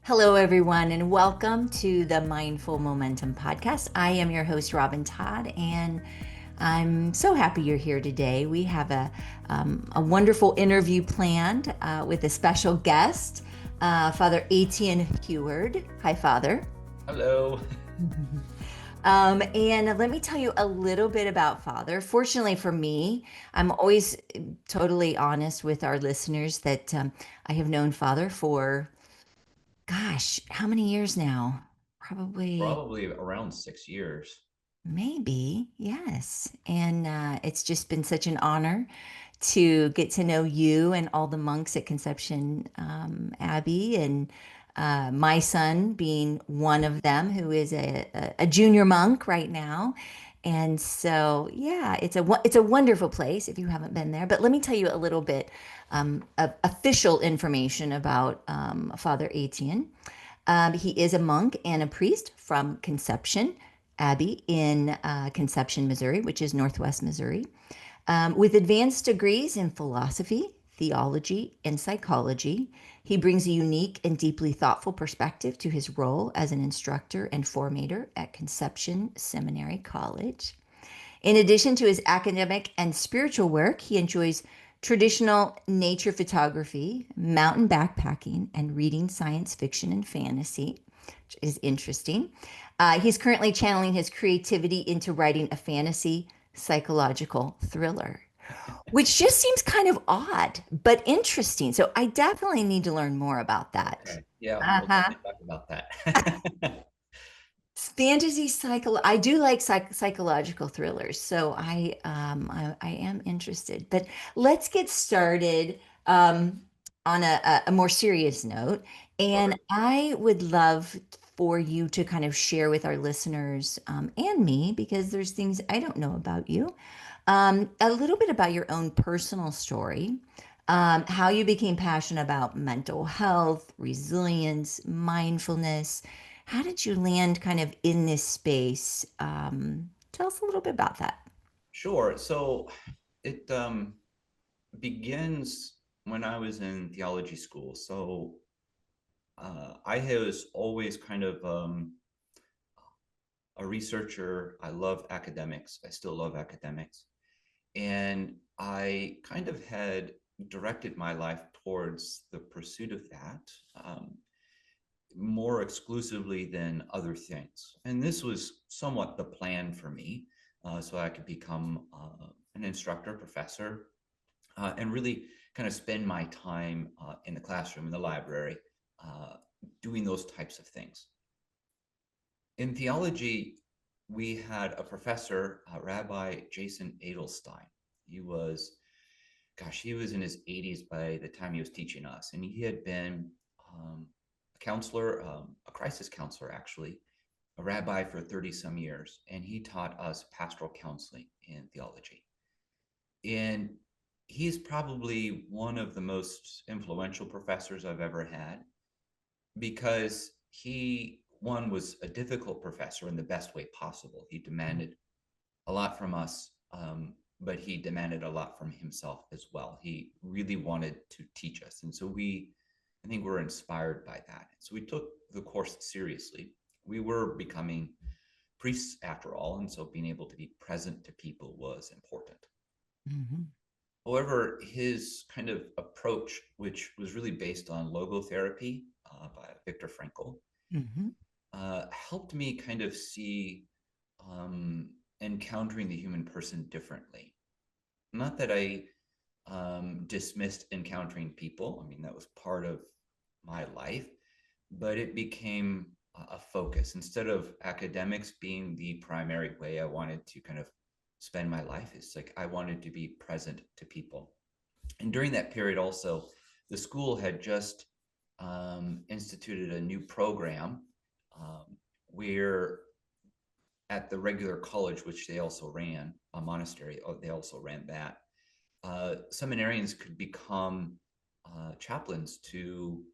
Hello, everyone, and welcome to the Mindful Momentum podcast. I am your host, Robin Todd, and I'm so happy you're here today. We have a wonderful interview planned with a special guest, Father Etienne Huard. Hi, Father. Hello. And let me tell you a little bit about Father. Fortunately for me, I'm always totally honest with our listeners that I have known Father for gosh, how many years now? Probably, Probably around 6 years. maybe, yes. And it's just been such an honor to get to know you and all the monks at Conception Abbey, and my son being one of them, who is a junior monk right now. And so, yeah, it's a wonderful place if you haven't been there. But let me tell you a little bit of official information about Father Etienne. He is a monk and a priest from Conception Abbey in Conception, Missouri, which is northwest Missouri, with advanced degrees in philosophy, theology, and psychology. He brings a unique and deeply thoughtful perspective to his role as an instructor and formator at Conception Seminary College. In addition to his academic and spiritual work, he enjoys traditional nature photography, mountain backpacking, and reading science fiction and fantasy, which is interesting. He's currently channeling his creativity into writing a fantasy psychological thriller, which just seems kind of odd, but interesting. So I definitely need to learn more about that. Okay. Yeah, we'll Uh-huh. definitely talk about that. Fantasy cycle. I do like psychological thrillers, so I am interested. But let's get started on a more serious note, and Sure. I would love for you to kind of share with our listeners and me, because there's things I don't know about you, a little bit about your own personal story. How you became passionate about mental health, resilience, mindfulness. How did you land kind of in this space? Tell us a little bit about that. Sure. So it begins when I was in theology school. So I was always kind of a researcher. I love academics. I still love academics. And I kind of had directed my life towards the pursuit of that. More exclusively than other things. And this was somewhat the plan for me, so I could become an instructor, professor, and really kind of spend my time in the classroom, in the library, uh, doing those types of things. In theology, we had a professor, Rabbi Jason Edelstein. He was, he was in his 80s by the time he was teaching us, and he had been a counselor, a crisis counselor, actually, a rabbi for 30 some years, and he taught us pastoral counseling in theology. And he's probably one of the most influential professors I've ever had because one, was a difficult professor in the best way possible. He demanded a lot from us, but he demanded a lot from himself as well. He really wanted to teach us. And so I think we're inspired by that. So we took the course seriously. We were becoming priests after all. And so being able to be present to people was important. Mhm. However, his kind of approach, which was really based on logotherapy by Viktor Frankl, Mhm. helped me kind of see um, encountering the human person differently. Not that I dismissed encountering people. I mean, that was part of my life, but it became a focus. Instead of academics being the primary way I wanted to kind of spend my life, it's like I wanted to be present to people. And during that period, also, the school had just instituted a new program where at the regular college, which they also ran, a monastery, they also ran that. Seminarians could become chaplains to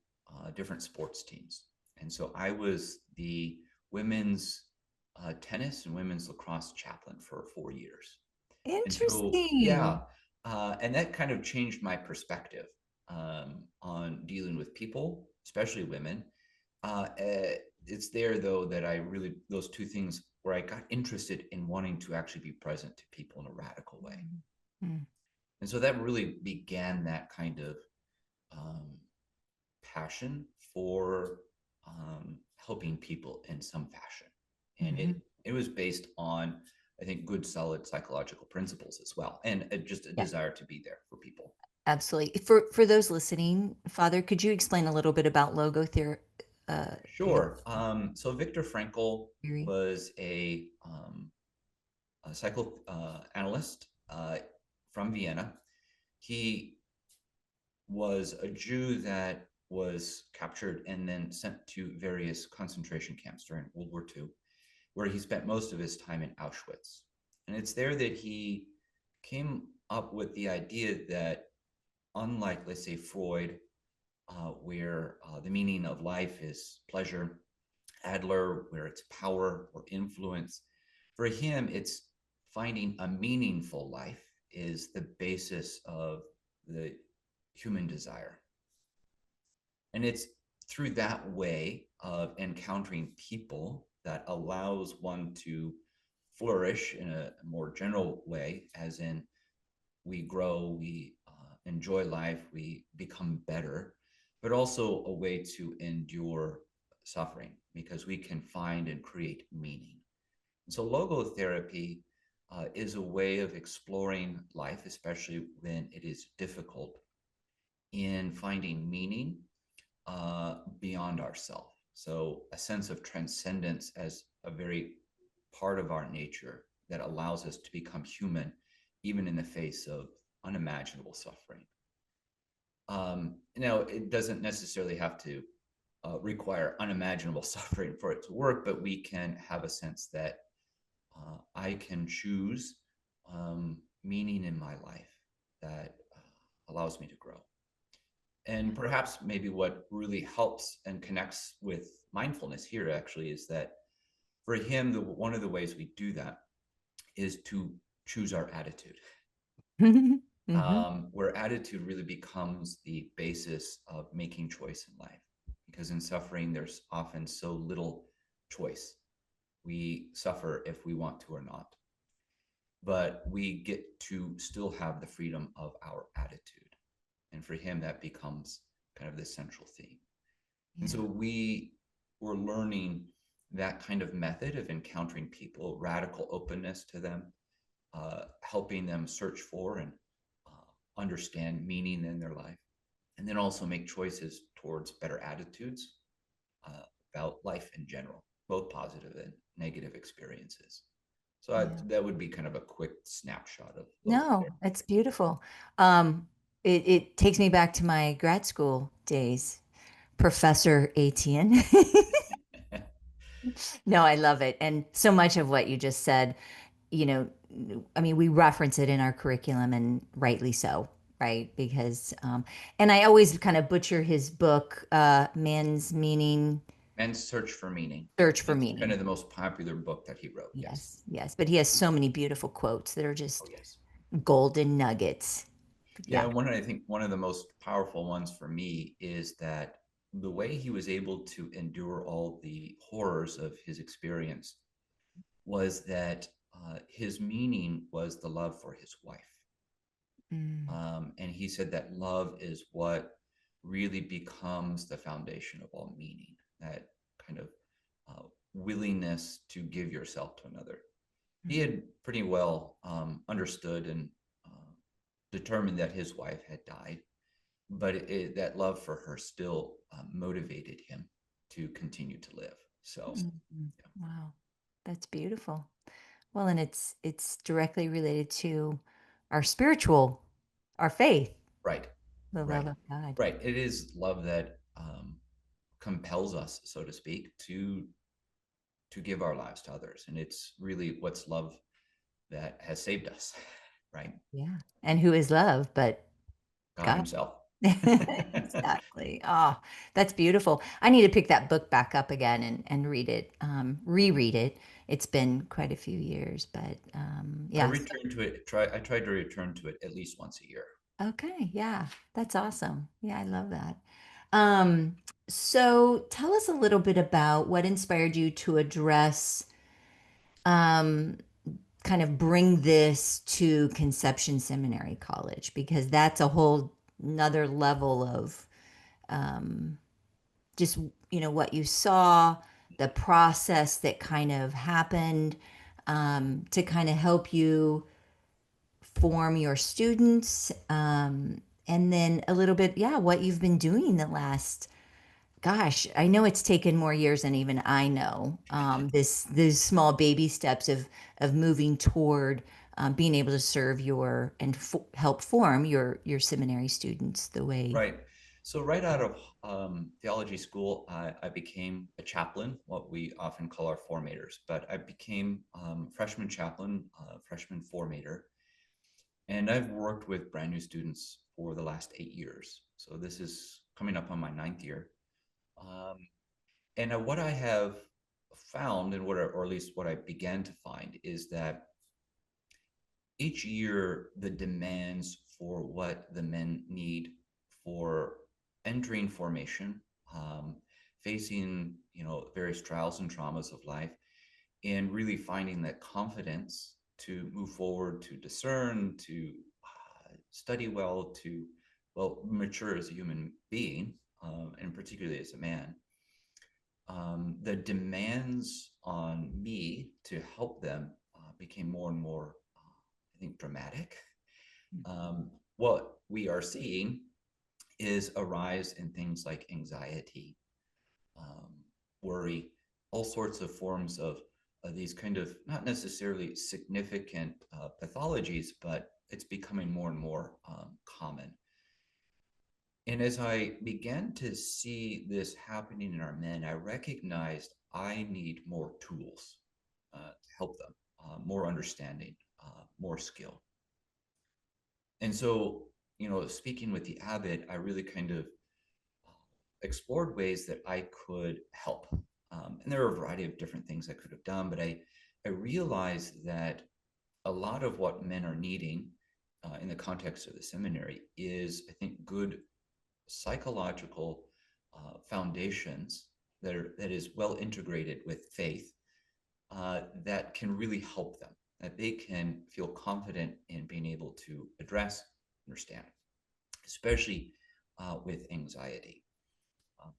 different sports teams. And so I was the women's tennis and women's lacrosse chaplain for 4 years. And so, yeah, Interesting. and that kind of changed my perspective on dealing with people, especially women, It's there though that I really, those two things where I got interested in wanting to actually be present to people in a radical way. Mm. And so that really began that kind of um, passion for helping people in some fashion. And Mm-hmm. it was based on, I think, good, solid psychological principles as well, and just a Yeah, desire to be there for people. absolutely. For those listening, Father, could you explain a little bit about logo Sure. So Viktor Frankl theory? was a psychoanalyst from Vienna. He was a Jew that was captured and then sent to various concentration camps during World War II, where he spent most of his time in Auschwitz. And it's there that he came up with the idea that, unlike, let's say, Freud, where the meaning of life is pleasure, Adler, where it's power or influence, for him, it's finding a meaningful life is the basis of the human desire. And it's through that way of encountering people that allows one to flourish in a more general way, as in we grow, we enjoy life, we become better, but also a way to endure suffering because we can find and create meaning. And so, logotherapy is a way of exploring life, especially when it is difficult, in finding meaning beyond ourself. So, a sense of transcendence as a very part of our nature that allows us to become human, even in the face of unimaginable suffering. It doesn't necessarily have to require unimaginable suffering for it to work, but we can have a sense that I can choose meaning in my life that allows me to grow. And perhaps maybe what really helps and connects with mindfulness here actually is that for him, one of the ways we do that is to choose our attitude, Mm-hmm. where attitude really becomes the basis of making choice in life. Because in suffering, there's often so little choice. We suffer if we want to or not, but we get to still have the freedom of our attitude. And for him, that becomes kind of the central theme. And so Yeah. we were learning that kind of method of encountering people, radical openness to them, helping them search for and understand meaning in their life, and then also make choices towards better attitudes uh, about life in general, both positive and negative experiences. So Yeah. that would be kind of a quick snapshot of No, logotherapy. it's beautiful. Um, it takes me back to my grad school days, Professor Etienne. No, I love it. And so much of what you just said, you know, I mean, we reference it in our curriculum and rightly so, right? Because, and I always kind of butcher his book, Man's Meaning, Men's Search for Meaning. Search for It's kind Meaning. of the most popular book that he wrote. Yes. Yes, yes. But he has so many beautiful quotes that are Oh, just yes. golden nuggets. Yeah, Yeah. I think one of the most powerful ones for me is that the way he was able to endure all the horrors of his experience was that his meaning was the love for his wife. Mm, And he said that love is what really becomes the foundation of all meaning, that kind of willingness to give yourself to another. He mm, had pretty well understood and determined that his wife had died, but that love for her still motivated him to continue to live. So, mm, mm. yeah. Wow. That's beautiful. Well, and it's directly related to our spiritual, our faith, Right, the love right, of God. right. It is love that compels us, so to speak, to give our lives to others, and it's really what's love that has saved us, right? Yeah. And who is love but God God? Himself. Exactly. Oh, that's beautiful. I need to pick that book back up again and read it, reread it. It's been quite a few years, but I yes. return to it. I tried to return to it at least once a year. Okay. Yeah. That's awesome. Yeah, I love that. Um, So tell us a little bit about what inspired you to address, um, kind of bring this to Conception Seminary College, because that's a whole another level of, um, just, what you saw, the process that kind of happened, to kind of help you form your students, and then a little bit, yeah, what you've been doing the last, gosh, I know it's taken more years than even I know. This these small baby steps of moving toward, being able to serve your and help form your seminary students the way. Right. So right out of theology school, I became a chaplain, what we often call our formators. But I became freshman chaplain, freshman formator, and I've worked with brand new students for the last 8 years. So this is coming up on my ninth year. Um, and what I have found, and or at least what I began to find, is that each year the demands for what the men need for entering formation, um, facing various trials and traumas of life, and really finding that confidence to move forward, to discern, to study well, to mature as a human being, and particularly as a man. The demands on me to help them became more and more, I think, dramatic. What we are seeing is a rise in things like anxiety, um, worry, all sorts of forms of these kind of not necessarily significant pathologies, but it's becoming more and more common. And as I began to see this happening in our men, I recognized I need more tools to help them, more understanding, more skill. And so, speaking with the abbot, I really kind of explored ways that I could help. And there are a variety of different things I could have done, but I realized that a lot of what men are needing in the context of the seminary is, I think, good psychological foundations that is well integrated with faith, that can really help them, that they can feel confident in being able to address, understand, especially with anxiety. Um,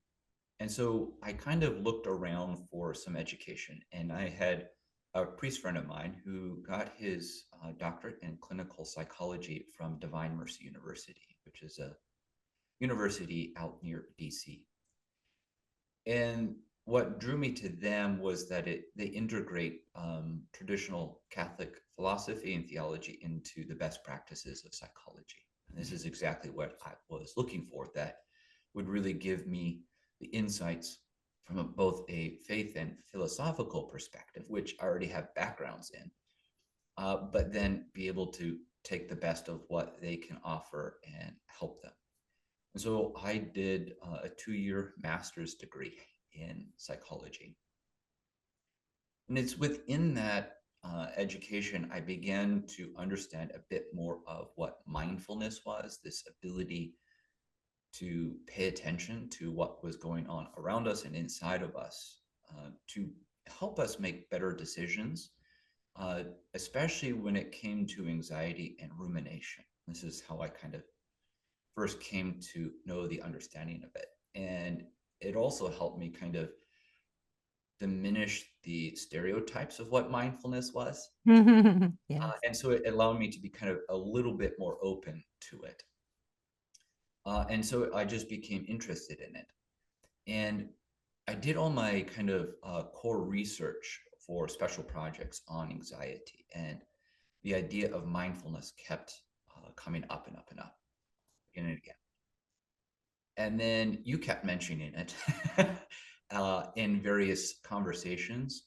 and so I kind of looked around for some education, and I had a priest friend of mine who got his doctorate in clinical psychology from Divine Mercy University, which is a university out near DC. And what drew me to them was that they integrate traditional Catholic philosophy and theology into the best practices of psychology. And this is exactly what I was looking for, that would really give me the insights from both a faith and philosophical perspective, which I already have backgrounds in, but then be able to take the best of what they can offer and help them. And so I did a 2 year master's degree in psychology. And it's within that education, I began to understand a bit more of what mindfulness was, this ability to pay attention to what was going on around us and inside of us, to help us make better decisions, especially when it came to anxiety and rumination. This is how I kind of first came to know the understanding of it. And it also helped me kind of diminish the stereotypes of what mindfulness was. Yes. And so it allowed me to be kind of a little bit more open to it. And so I just became interested in it. And I did all my kind of core research for special projects on anxiety. And the idea of mindfulness kept coming up and up and up again and again. And then you kept mentioning it in various conversations.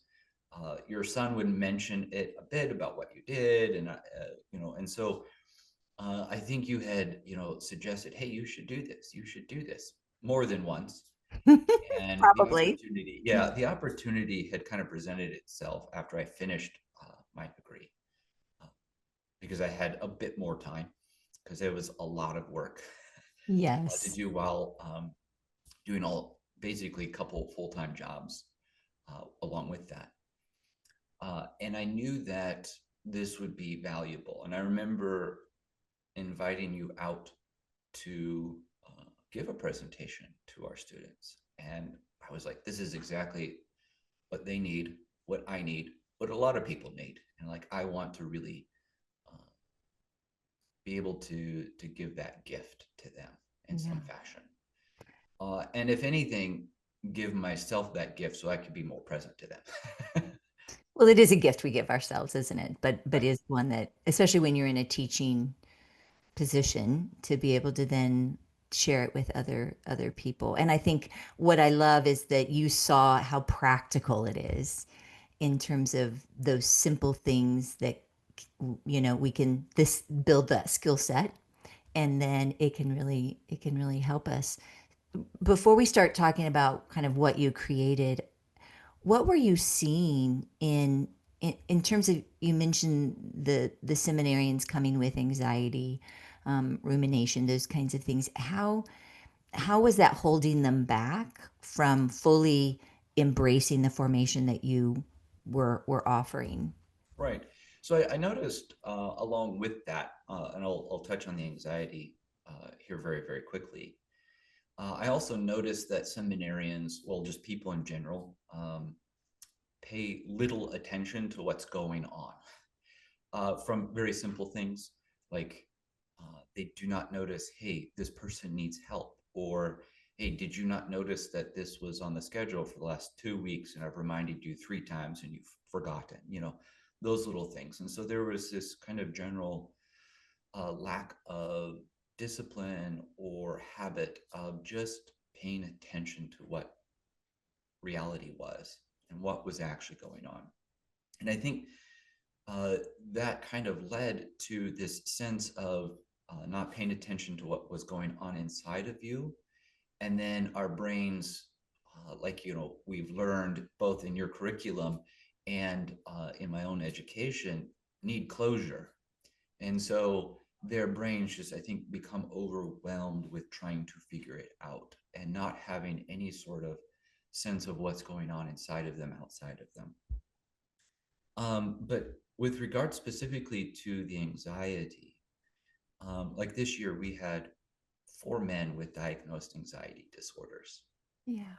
Your son would mention it a bit about what you did, and and so I think you had suggested, hey, you should do this, you should do this, more than once. And the Probably. opportunity, yeah, the opportunity had kind of presented itself after I finished my degree, uh, because I had a bit more time, because it was a lot of work to Yes. do while doing all basically a couple full-time jobs along with that. And I knew that this would be valuable. And I remember inviting you out to give a presentation to our students. And I was like, this is exactly what they need, what I need, what a lot of people need. And like, I want to really uh, be able to give that gift to them in Yeah. some fashion. And if anything, give myself that gift so I could be more present to them. Well, it is a gift we give ourselves, isn't it? But Right. is one that, especially when you're in a teaching position, to be able to then share it with other people. And I think what I love is that you saw how practical it is in terms of those simple things that we can this build that skill set, and then it can really help us. Before we start talking about kind of what you created, what were you seeing in terms of, you mentioned the seminarians coming with anxiety, rumination, those kinds of things. How was that holding them back from fully embracing the formation that you were offering? Right. So I noticed along with that, and I'll touch on the anxiety here very, very quickly. I also noticed that seminarians, well, just people in general, pay little attention to what's going on, from very simple things like they do not notice, hey, this person needs help, or hey, did you not notice that this was on the schedule for the last 2 weeks and I've reminded you 3 times and you've forgotten, those little things. And so there was this kind of general lack of discipline or habit of just paying attention to what reality was and what was actually going on. And I think uh, that kind of led to this sense of not paying attention to what was going on inside of you. And then our brains, like, we've learned both in your curriculum and in my own education, need closure. And so their brains just, I think, become overwhelmed with trying to figure it out and not having any sort of sense of what's going on inside of them, outside of them. But with regard specifically to the anxiety, like this year, we had 4 men with diagnosed anxiety disorders. Yeah.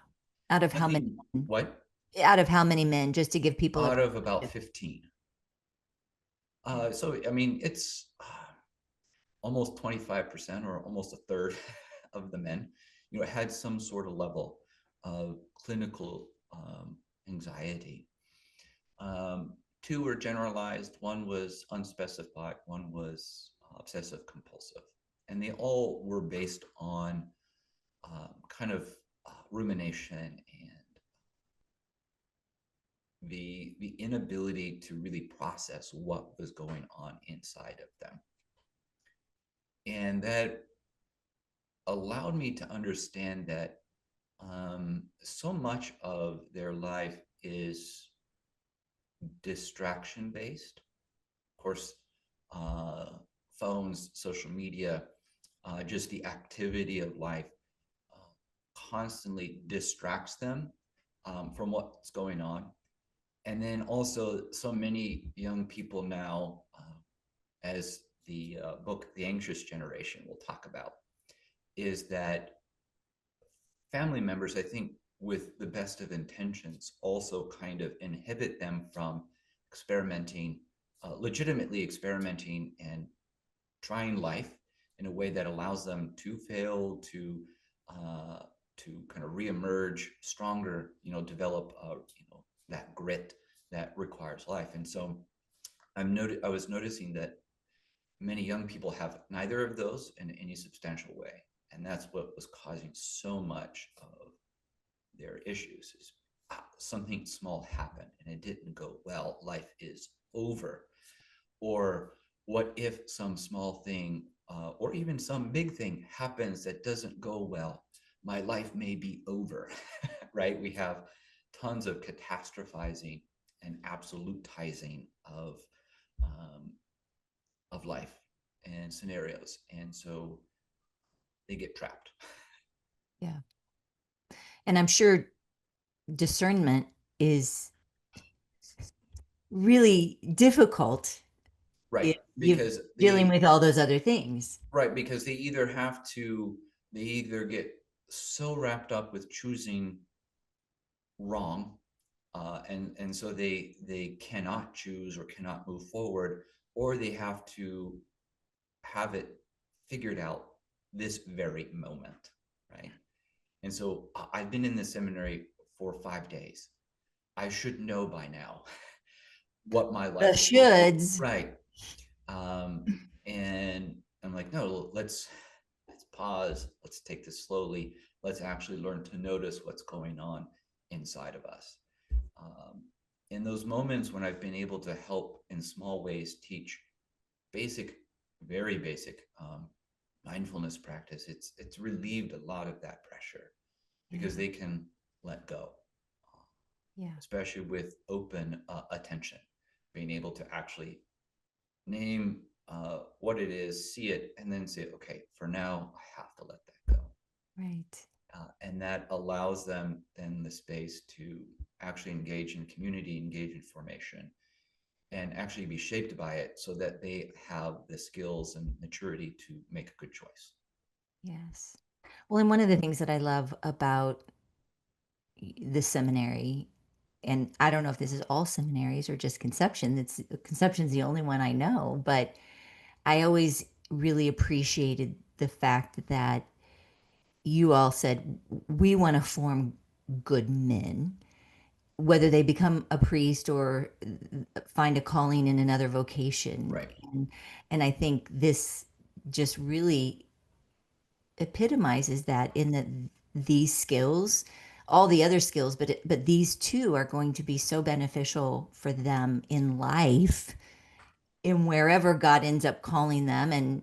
Out of how many Nothing, men? what? Out of how many men, just to give people a Out of about perspective. 15. Yeah. So, I mean, it's almost 25% or almost a third of the men, had some sort of level of clinical anxiety. Um, Two were generalized, one was unspecified, one was obsessive compulsive. And they all were based on kind of rumination and the inability to really process what was going on inside of them. And that allowed me to understand that so much of their life is distraction based. Of course, uh, phones, social media, just the activity of life constantly distracts them from what's going on. And then also, so many young people now, as the book The Anxious Generation will talk about, is that family members, I think, with the best of intentions, also kind of inhibit them from experimenting, legitimately experimenting and trying life in a way that allows them to fail, uh, to kind of reemerge stronger, develop, that grit that requires life. And so I was noticing that many young people have neither of those in any substantial way. And that's what was causing so much of their issues is something small happened and it didn't go well. Life is over. Or what if some small thing or even some big thing happens that doesn't go well? My life may be over, right? We have tons of catastrophizing and absolutizing um, of life and scenarios, and so they get trapped. Yeah. And I'm sure discernment is really difficult if Right, you're because dealing with all those other things. they either have to, they either get so wrapped up with choosing wrong, and so they cannot choose or cannot move forward, or they have to have it figured out this very moment, right? And so I've been in the seminary for 5 days. I should know by now what my The life will look like. shoulds. Right. Um, and I'm like, no, let's pause. Let's take this slowly. Let's actually learn to notice what's going on inside of us. Um, in those moments when I've been able to help in small ways teach basic, very basic mindfulness practice, it's relieved a lot of that pressure because Yeah. they can let go, Yeah. especially with open attention, being able to actually name what it is, see it, and then say, okay, for now, I have to let that go. Right. And that allows them then the space to actually engage in community, engage in formation, and actually be shaped by it so that they have the skills and maturity to make a good choice. Yes. Well, and one of the things that I love about the seminary, and I don't know if this is all seminaries or just Conception. It's Conception's the only one I know, but I always really appreciated the fact that you all said we want to form good men, whether they become a priest or find a calling in another vocation. Right. And I think this just really epitomizes that in that these skills, all the other skills, but these two are going to be so beneficial for them in life, in wherever God ends up calling them. And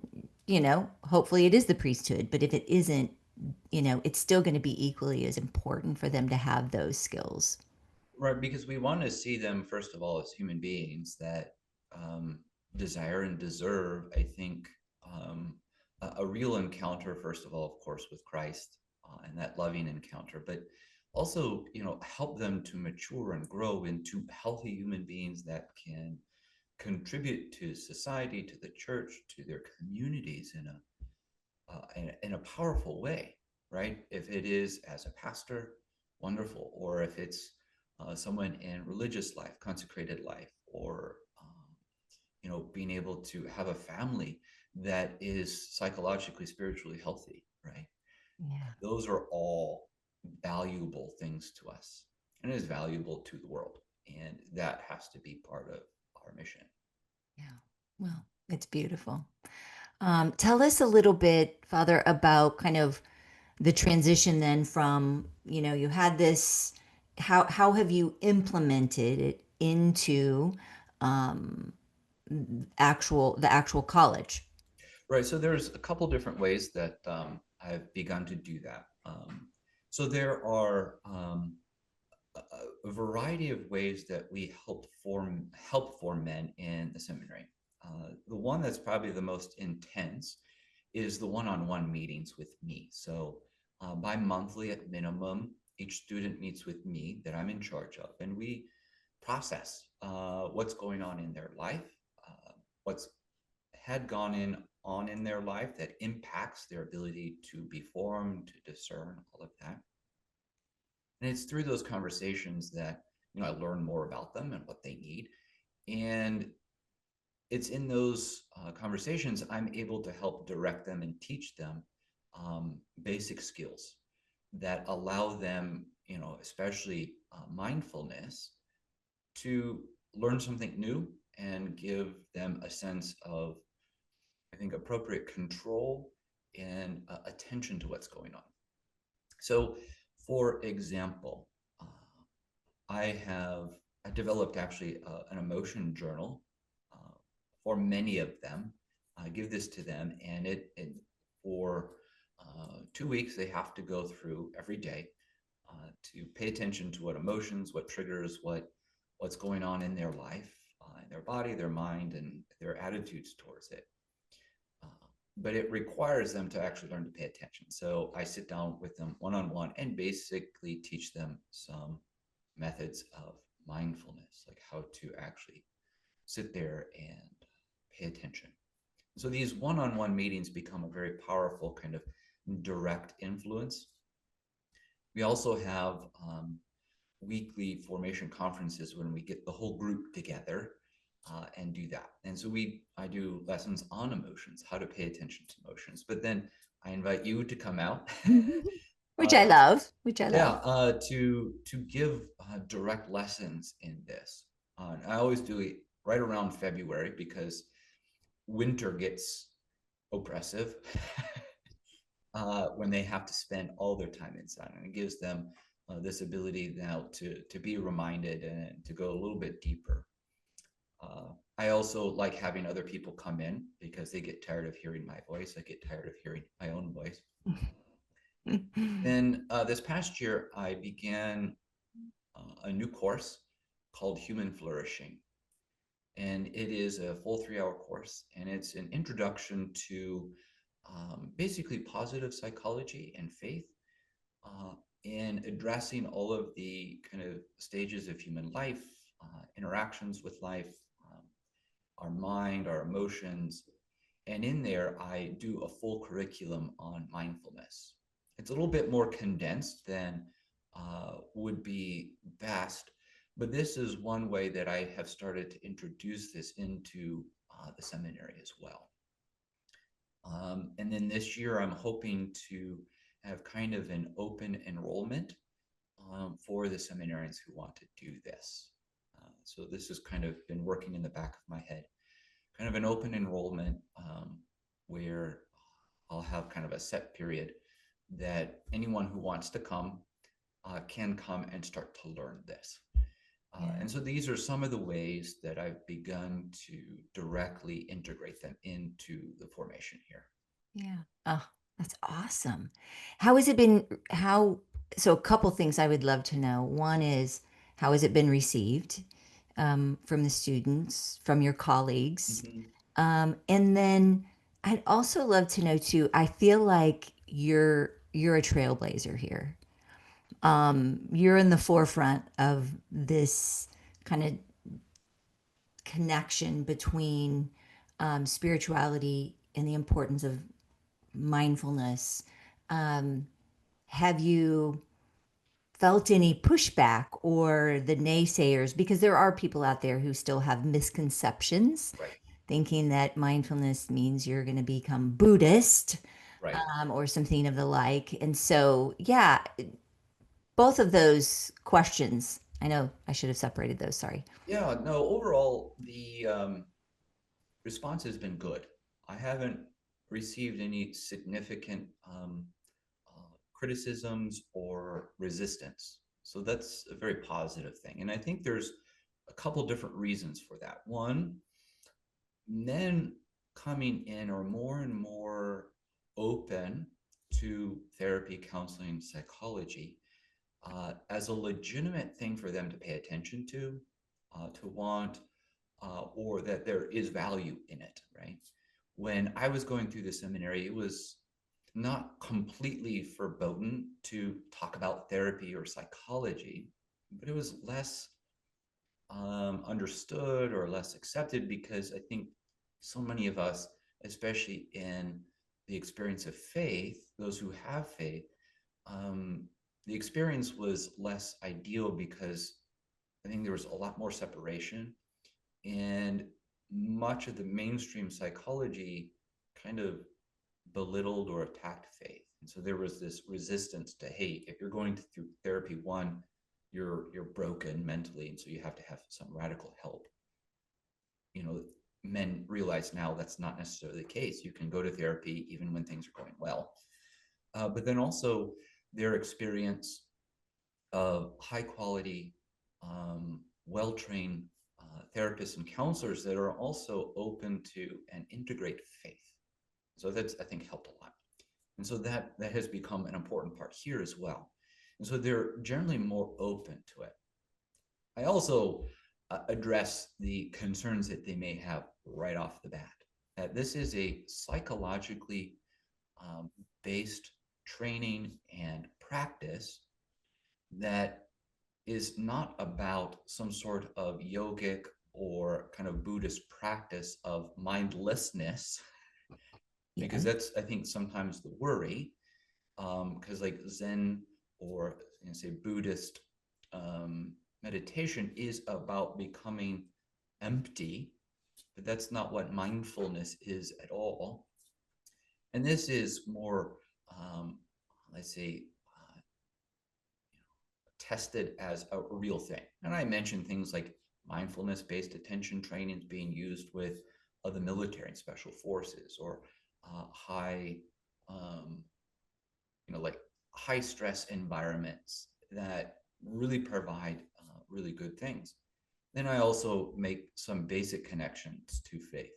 hopefully it is the priesthood, but if it isn't, it's still going to be equally as important for them to have those skills. Right, because we want to see them, first of all, as human beings that um, desire and deserve, I think, a real encounter, first of all, of course, with Christ, and that loving encounter, but also, help them to mature and grow into healthy human beings that can contribute to society, to the church, to their communities in a powerful way, right? If it is as a pastor, wonderful, or if it's someone in religious life, consecrated life, or being able to have a family that is psychologically, spiritually healthy, right? Yeah. Those are all valuable things to us, and it is valuable to the world, and that has to be part of our mission. Yeah. Well, it's beautiful. Tell us a little bit, Father, about kind of the transition then from, you had this, how have you implemented it into um, the actual college? Right. So there's a couple different ways that I've begun to do that. So there are a variety of ways that we help form men in the seminary. The one that's probably the most intense is the one-on-one meetings with me. So bi-monthly at minimum, each student meets with me that I'm in charge of, and we process what's going on in their life, what's had gone on in their life that impacts their ability to be formed, to discern, all of that. And it's through those conversations that I learn more about them and what they need. And it's in those conversations I'm able to help direct them and teach them basic skills that allow them, especially mindfulness, to learn something new and give them a sense of, I think, appropriate control and attention to what's going on. So, for example, uh, I developed actually an emotion journal uh, for many of them. I give this to them, and it for 2 weeks they have to go through every day to pay attention to what emotions, what triggers, what's going on in their life, in their body, their mind, and their attitudes towards it. but it requires them to actually learn to pay attention. So I sit down with them one-on-one and basically teach them some methods of mindfulness, like how to actually sit there and pay attention. So these one-on-one meetings become a very powerful kind of direct influence. We also have weekly formation conferences when we get the whole group together and do that. And so I do lessons on emotions, how to pay attention to emotions. But then I invite you to come out, Which I love, which I yeah, love. to give direct lessons in this. And I always do it right around February because winter gets oppressive when they have to spend all their time inside, and it gives them this ability now to be reminded and to go a little bit deeper. I also like having other people come in because they get tired of hearing my voice. I get tired of hearing my own voice. Then this past year, I began a new course called Human Flourishing. And it is a full 3-hour course, and it's an introduction to basically positive psychology and faith in addressing all of the kind of stages of human life, interactions with life, our mind, our emotions. And in there, I do a full curriculum on mindfulness. It's a little bit more condensed than would be best, but this is one way that I have started to introduce this into the seminary as well. And then this year, I'm hoping to have kind of an open enrollment for the seminarians who want to do this. So this has kind of been working in the back of my head, kind of an open enrollment where I'll have kind of a set period that anyone who wants to come can come and start to learn this. And so these are some of the ways that I've begun to directly integrate them into the formation here. Yeah. Oh, that's awesome. How has it been? So a couple things I would love to know. One is, how has it been received from the students, from your colleagues? Mhm. And then I'd also love to know too, I feel like you're a trailblazer here. You're in the forefront of this kind of connection between spirituality and the importance of mindfulness. Um, have you felt any pushback or the naysayers? Because there are people out there who still have misconceptions, Right, thinking that mindfulness means you're going to become Buddhist right. or something of the like. And so, yeah, both of those questions. I know I should have separated those. Sorry. Yeah, no, overall, the response has been good. I haven't received any significant criticisms or resistance. So that's a very positive thing. And I think there's a couple different reasons for that. One, men coming in are more and more open to therapy, counseling, psychology as a legitimate thing for them to pay attention to want, or that there is value in it, right? When I was going through the seminary, it was not completely verboten to talk about therapy or psychology, but it was less understood or less accepted because I think so many of us, especially in the experience of faith, those who have faith, um, the experience was less ideal because I think there was a lot more separation, and much of the mainstream psychology kind of belittled or attacked faith. And so there was this resistance to, hey, if you're going through therapy one, you're broken mentally, and so you have to have some radical help. You know, men realize now that's not necessarily the case. You can go to therapy even when things are going well. But then also their experience of high quality, well trained therapists and counselors that are also open to and integrate faith. So that's, I think, helped a lot. And so that has become an important part here as well. And so they're generally more open to it. I also address the concerns that they may have right off the bat. that this is a psychologically based training and practice that is not about some sort of yogic or kind of Buddhist practice of mindlessness, because Yeah. that's, I think, sometimes the worry. Because like Zen or say Buddhist meditation is about becoming empty, but that's not what mindfulness is at all. And this is more, um, let's say, tested as a real thing. And I mentioned things like mindfulness-based attention training is being used with the military and special forces, or high, um, like high stress environments that really provide really good things. Then I also make some basic connections to faith.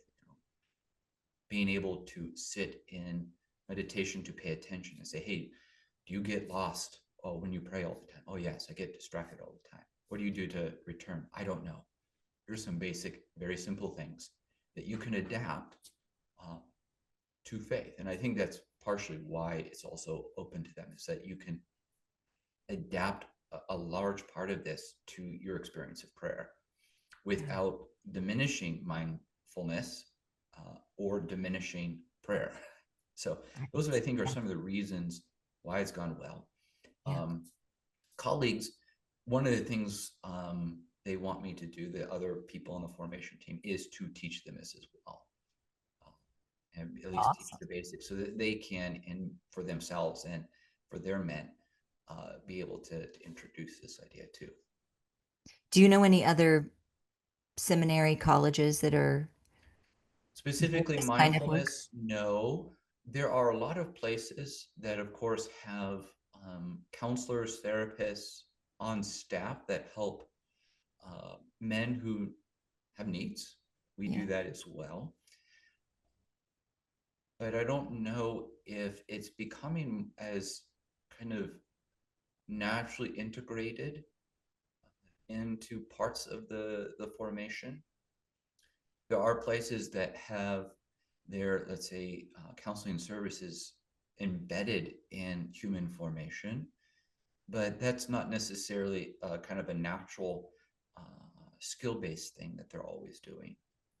Being able to sit in meditation to pay attention and say, hey, do you get lost? Oh, when you pray all the time? Oh, yes, I get distracted all the time. What do you do to return? I don't know. Here's some basic, very simple things that you can adapt uh, to faith. And I think that's partially why it's also open to them, is that you can adapt a large part of this to your experience of prayer without diminishing mindfulness or diminishing prayer. So those, I think, are Yeah. some of the reasons why it's gone well. Yeah. Colleagues, one of the things they want me to do, the other people on the formation team, is to teach them this as well. And at least teach Awesome. the basics so that they can, and for themselves and for their men, be able to introduce this idea too. Do you know any other seminary colleges that are doing Specifically, this kind of work? mindfulness, no. There are a lot of places that, of course, have counselors, therapists on staff that help men who have needs. We Yeah. do that as well. But I don't know if it's becoming as kind of naturally integrated into parts of the formation. There are places that have their, let's say, counseling services embedded in human formation, but that's not necessarily kind of a natural skill-based thing that they're always doing.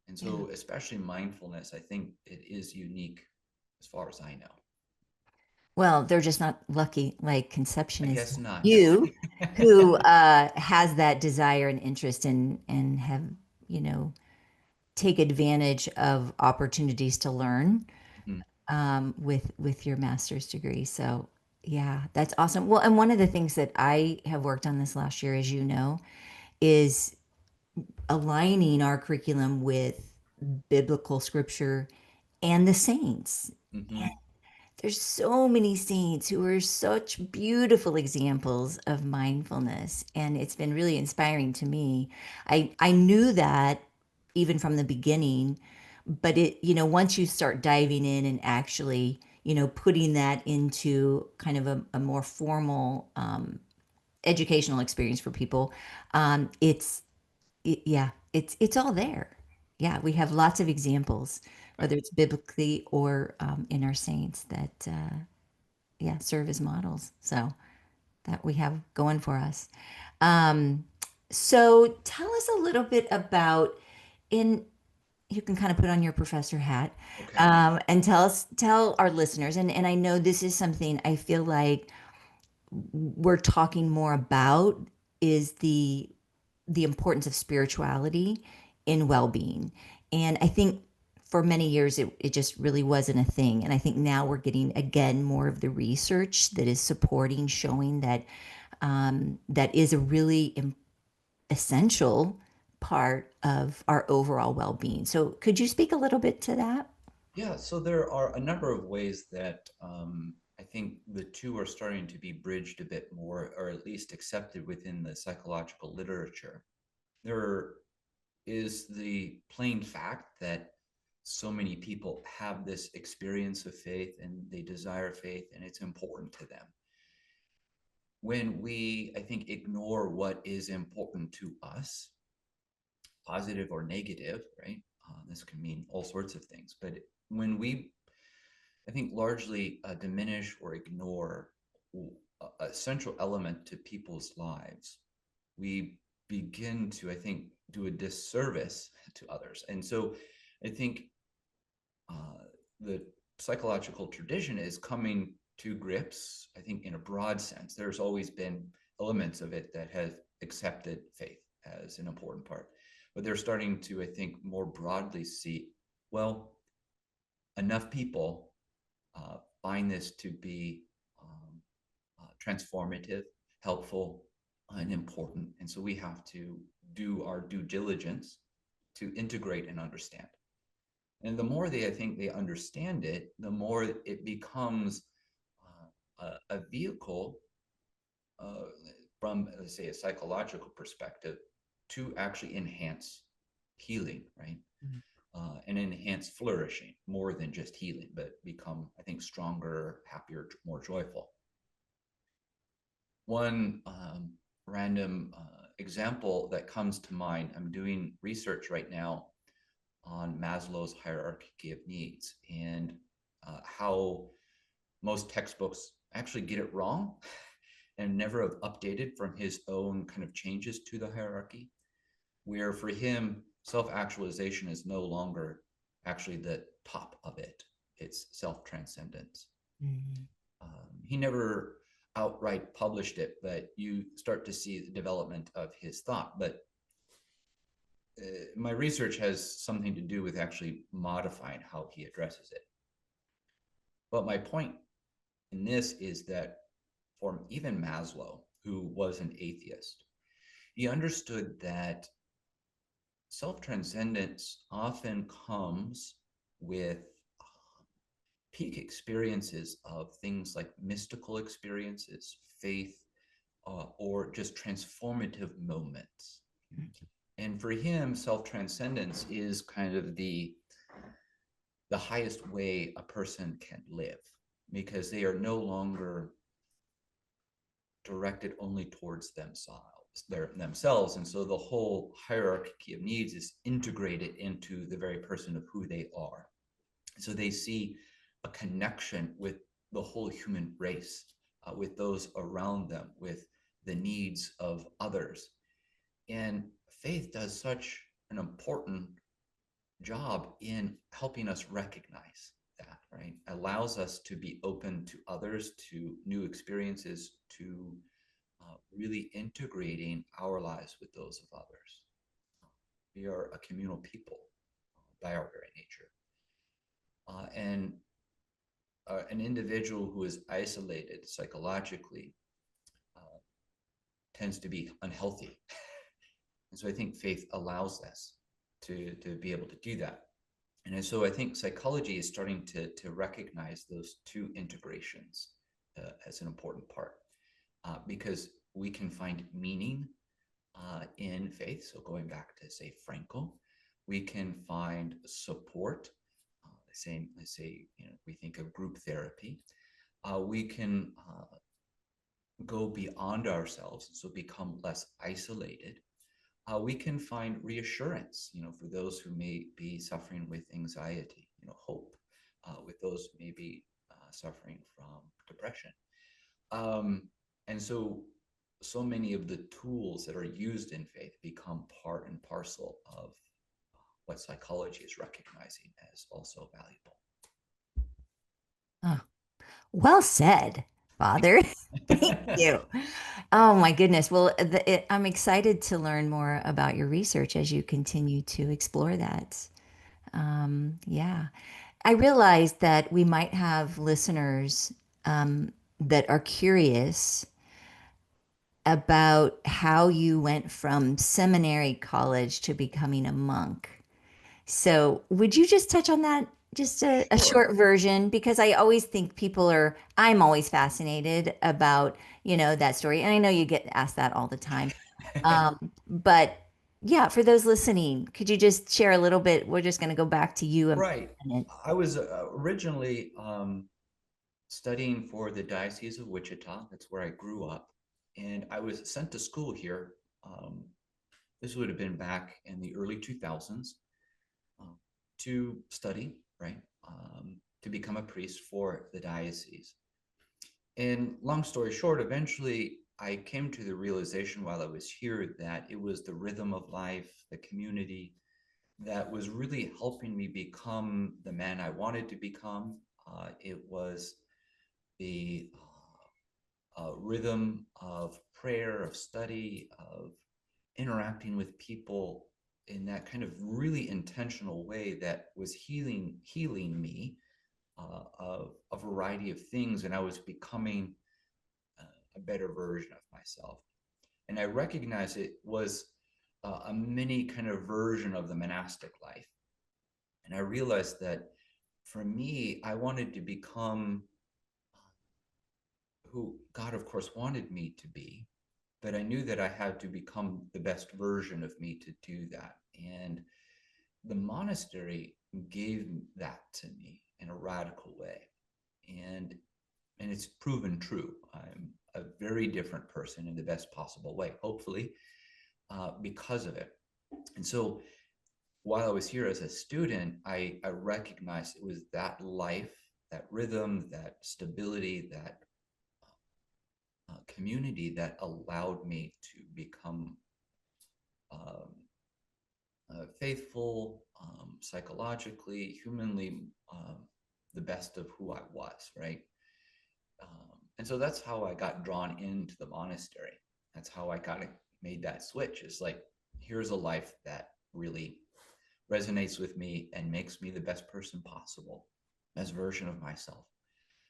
And Yeah. so, especially mindfulness, I think it is unique as far as I know. Well, they're just not lucky like Conception I is guess not, no. you, who has that desire and interest and have, you know, take advantage of opportunities to learn Mhm. with your master's degree. So yeah, that's awesome. Well, and one of the things that I have worked on this last year, as you know, is aligning our curriculum with biblical scripture and the saints. Mhm. There's so many saints who are such beautiful examples of mindfulness, and it's been really inspiring to me. I knew that even from the beginning, but it, once you start diving in and actually, putting that into kind of a more formal educational experience for people, it's yeah, it's all there. Yeah, we have lots of examples, Right. whether it's biblically or in our saints that yeah, serve as models. So that we have going for us. Um, so tell us a little bit about in you can kind of put on your professor hat Okay. and tell our listeners, and I know this is something I feel like we're talking more about is the importance of spirituality in well-being. And I think for many years it just really wasn't a thing. And I think now we're getting again more of the research that is supporting, showing that that is a really essential part of our overall well-being. So could you speak a little bit to that? Yeah, so there are a number of ways that I think the two are starting to be bridged a bit more, or at least accepted within the psychological literature. There is the plain fact that so many people have this experience of faith and they desire faith and it's important to them. When we, I think, ignore what is important to us, positive or negative, right? This can mean all sorts of things. But when we, I think, largely diminish or ignore a central element to people's lives, we begin to, I think, do a disservice to others. And so I think the psychological tradition is coming to grips, I think, in a broad sense. There's always been elements of it that have accepted faith as an important part, but they're starting to, I think, more broadly see, well, enough people find this to be transformative, helpful, and important. And so we have to do our due diligence to integrate and understand. And the more I think they understand it, the more it becomes a vehicle from, let's say, a psychological perspective to actually enhance healing, right? And enhance flourishing more than just healing, but become, I think, stronger, happier, more joyful. One random example that comes to mind, I'm doing research right now on Maslow's hierarchy of needs and how most textbooks actually get it wrong and never have updated from his own kind of changes to the hierarchy, where for him, self-actualization is no longer actually the top of it. It's self-transcendence. Mm-hmm. He never outright published it, but you start to see the development of his thought. But my research has something to do with actually modifying how he addresses it. But my point in this is that for even Maslow, who was an atheist, he understood that self-transcendence often comes with peak experiences of things like mystical experiences, faith, or just transformative moments. And for him, self-transcendence is kind of the highest way a person can live, because they are no longer directed only towards themselves. And so the whole hierarchy of needs is integrated into the very person of who they are. So they see a connection with the whole human race, with those around them, with the needs of others. And faith does such an important job in helping us recognize that, right? Allows us to be open to others, to new experiences, to really integrating our lives with those of others. We are a communal people by our very nature. And an individual who is isolated psychologically tends to be unhealthy. And so I think faith allows us to be able to do that. And so I think psychology is starting to recognize those two integrations as an important part, because we can find meaning in faith. So going back to, say, Frankl, we can find support. Let's say, we think of group therapy. We can go beyond ourselves, so become less isolated. We can find reassurance, for those who may be suffering with anxiety, hope, with those who may be suffering from depression. And so many of the tools that are used in faith become part and parcel of what psychology is recognizing as also valuable. Oh, well said, Father. Thank you. Oh my goodness. Well, I'm excited to learn more about your research as you continue to explore that. Yeah. I realized that we might have listeners that are curious about how you went from seminary college to becoming a monk. So, would you just touch on that? Just a Sure. short version, because I always think I'm always fascinated about, that story. And I know you get asked that all the time. But yeah, for those listening, could you just share a little bit? We're just going to go back to you a Right. minute. I was originally studying for the Diocese of Wichita. That's where I grew up. And I was sent to school here. This would have been back in the early 2000s. to study, right? To become a priest for the diocese. And long story short, eventually I came to the realization while I was here that it was the rhythm of life, the community, that was really helping me become the man I wanted to become. It was the rhythm of prayer, of study, of interacting with people in that kind of really intentional way that was healing me of a variety of things, and I was becoming a better version of myself. And I recognized it was a mini kind of version of the monastic life. And I realized that for me, I wanted to become who God, of course, wanted me to be, but I knew that I had to become the best version of me to do that. And the monastery gave that to me in a radical way. And it's proven true. I'm a very different person in the best possible way, hopefully, because of it. And so while I was here as a student, I recognized it was that life, that rhythm, that stability, that community that allowed me to become um, faithful, psychologically, humanly, the best of who I was, right? And so that's how I got drawn into the monastery. That's how I got made that switch. It's like, here's a life that really resonates with me and makes me the best person possible, best version of myself.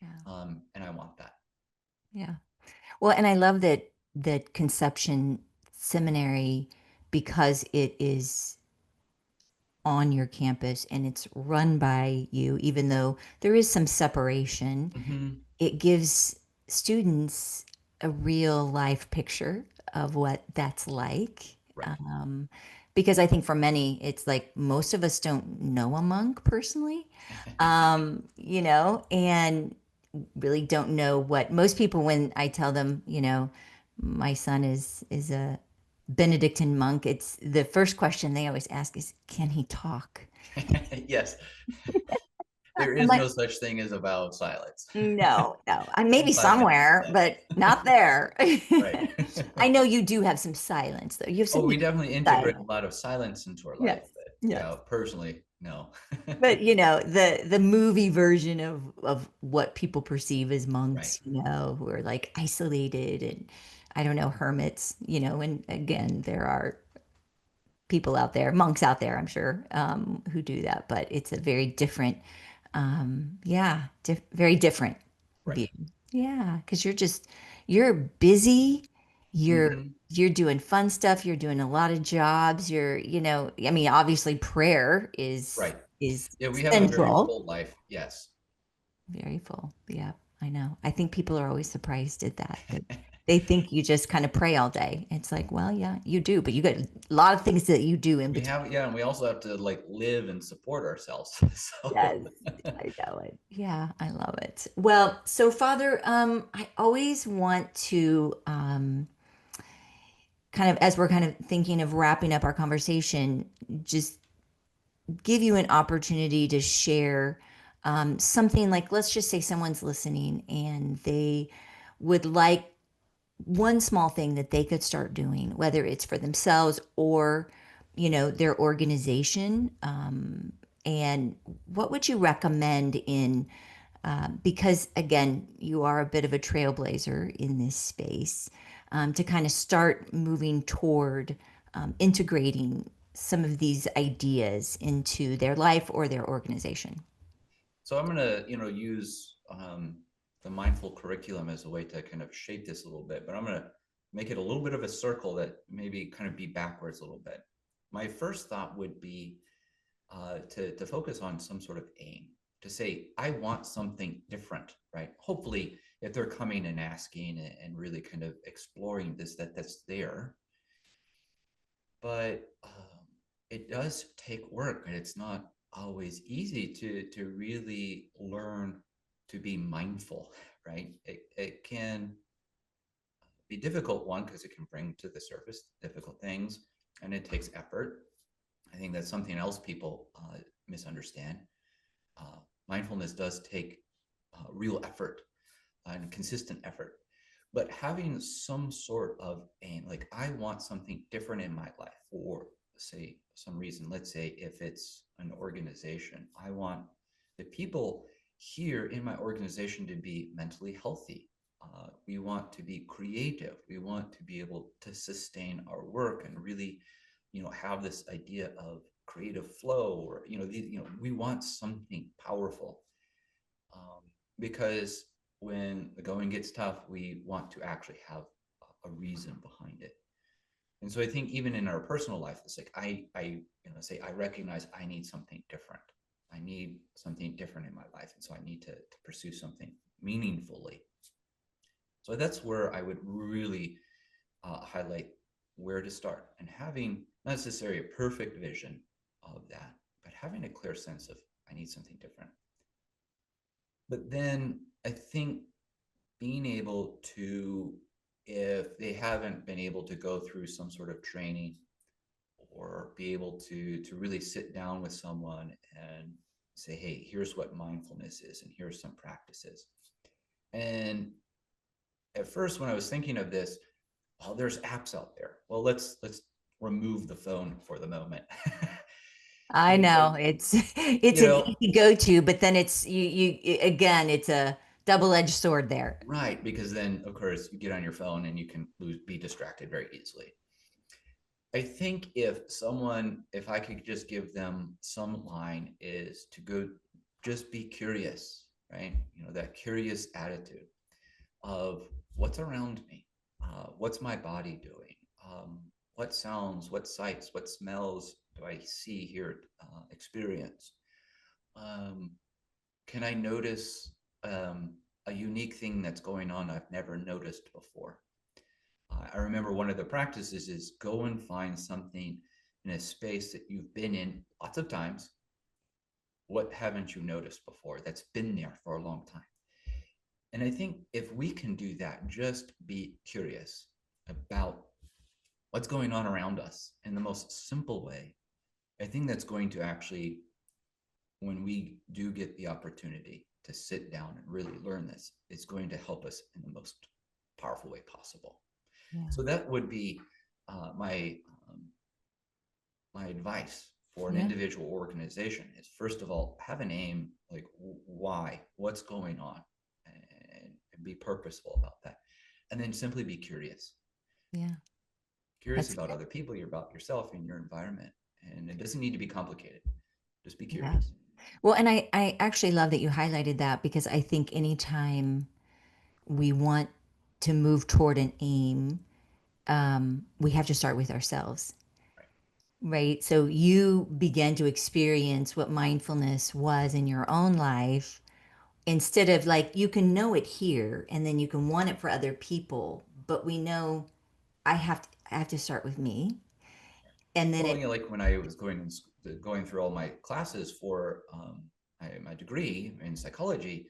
Yeah. And I want that. Yeah. Well, and I love that Conception Seminary, because it is on your campus and it's run by you, even though there is some separation, Mm-hmm. it gives students a real life picture of what that's like. Right. Um, because I think for many, it's like most of us don't know a monk personally, and really don't know what most people, when I tell them, my son is a Benedictine monk, it's the first question they always ask is, can he talk? Yes, there I'm is like, no such thing as a vow of silence. no, no. I Only maybe 5 minutes, somewhere, yes. but not there. Right. I know you do have some silence though. You have Oh, some we definitely integrate a silence. lot of silence into our life, Yes. but Yes. yeah, personally, no. But the movie version of what people perceive as Right. monks, who are like isolated and I don't know, hermits, and again, there are people out there, monks out there, I'm sure, who do that, but it's a very different, very different Right. view. Yeah, because you're busy, you're Hmm. you're doing fun stuff, you're doing a lot of jobs, I mean, obviously prayer is Right. is Yeah, we have a very central. full life. Yes. Very full. Yeah, I know. I think people are always surprised at that. They think you just kind of pray all day. It's like, well, yeah, you do, but you got a lot of things that you do in We between. have, yeah, and we also have to like live and support ourselves. So, Yes, I know it. Yeah, I love it. Well, so Father, I always want to kind of, as we're kind of thinking of wrapping up our conversation, just give you an opportunity to share something like, let's just say someone's listening and they would like one small thing that they could start doing, whether it's for themselves or, their organization. And what would you recommend because again, you are a bit of a trailblazer in this space, to kind of start moving toward integrating some of these ideas into their life or their organization? so I'm gonna, use the mindful curriculum as a way to kind of shape this a little bit, but I'm gonna make it a little bit of a circle that maybe kind of be backwards a little bit. My first thought would be to focus on some sort of aim, to say, I want something different, right? Hopefully, if they're coming and asking and really kind of exploring this, that's there. But it does take work, and it's not always easy to really learn to be mindful, right? It can be difficult, one, because it can bring to the surface difficult things, and it takes effort. I think that's something else people misunderstand. Uh, Mindfulness does take real effort and consistent effort, but having some sort of aim, like I want something different in my life for, say, some reason. Let's say if it's an organization, I want the people here in my organization to be mentally healthy. We want to be creative. We want to be able to sustain our work and really, have this idea of creative flow, or we want something powerful, um, because when the going gets tough, we want to actually have a reason behind it. And so I think even in our personal life, it's like say I recognize I need something different. I need something different in my life, and so I need to pursue something meaningfully. So that's where I would really highlight where to start, and having not necessarily a perfect vision of that, but having a clear sense of I need something different. But then I think being able to, if they haven't been able to go through some sort of training, or be able to really sit down with someone and say, hey, here's what mindfulness is, and here's some practices. And at first, when I was thinking of this, well, there's apps out there. Well, let's remove the phone for the moment. I Because, know it's you an know, easy go-to, but then it's again, it's a double-edged sword there. right, because then of course you get on your phone and you can be distracted very easily. I think if I could just give them some line, is to go, just be curious, right? That curious attitude of what's around me, what's my body doing, what sounds, what sights, what smells do I see, hear, experience. Um, can I notice a unique thing that's going on I've never noticed before? I remember one of the practices is go and find something in a space that you've been in lots of times. What haven't you noticed before that's been there for a long time? And I think if we can do that, just be curious about what's going on around us in the most simple way, I think that's going to actually, when we do get the opportunity to sit down and really learn this, it's going to help us in the most powerful way possible. Yeah. So that would be my my advice for an Yeah. individual organization is, first of all, have an aim, like why, what's going on, and be purposeful about that. And then simply be curious, Yeah. curious That's about other people, you're about yourself and your environment. And it doesn't need to be complicated. Just be yeah. curious. Well, and I actually love that you highlighted that because I think anytime we want to move toward an aim, we have to start with ourselves, Right. right? So you began to experience what mindfulness was in your own life instead of like you can know it here and then you can want it for other people, but we know I have to start with me, and then Well, it like when I was going through all my classes for my degree in psychology,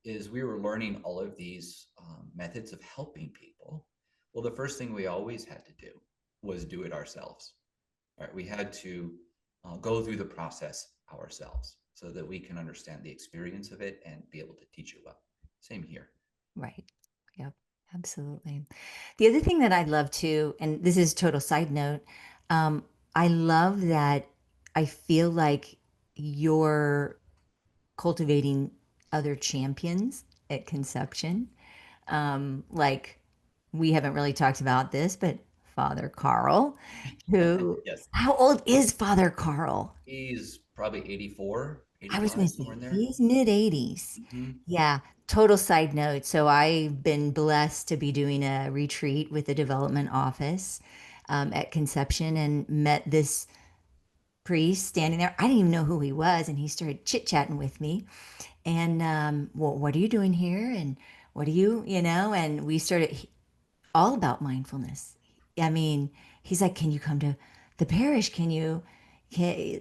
is we were learning all of these methods of helping people. Well, the first thing we always had to do was do it ourselves. Right? We had to go through the process ourselves so that we can understand the experience of it and be able to teach it well. Same here. right. Yep, absolutely. The other thing that I love too, and this is total side note, um, I love that I feel like you're cultivating other champions at Conception. Like we haven't really talked about this, but Father Carl, who, Yes. how old is Father Carl? He's probably 84, I was going 85, to say somewhere in there. he's mid 80s. Mm-hmm. Yeah. Total side note. So I've been blessed to be doing a retreat with the development office at Conception and met this priest standing there. I didn't even know who he was. And he started chit chatting with me. And, well, what are you doing here? And what do and we started all about mindfulness. I mean, he's like, "Can you come to the parish?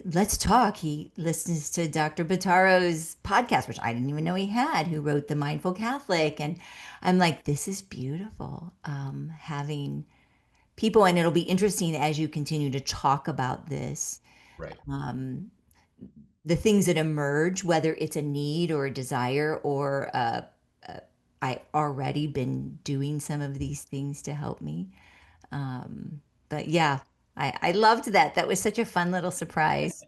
Let's talk." He listens to Dr. Bataro's podcast, which I didn't even know he had, who wrote The Mindful Catholic. And I'm like, this is beautiful. Having people, and it'll be interesting as you continue to talk about this, Right. um, the things that emerge, whether it's a need or a desire or I already been doing some of these things to help me. But yeah, I loved that. That was such a fun little surprise.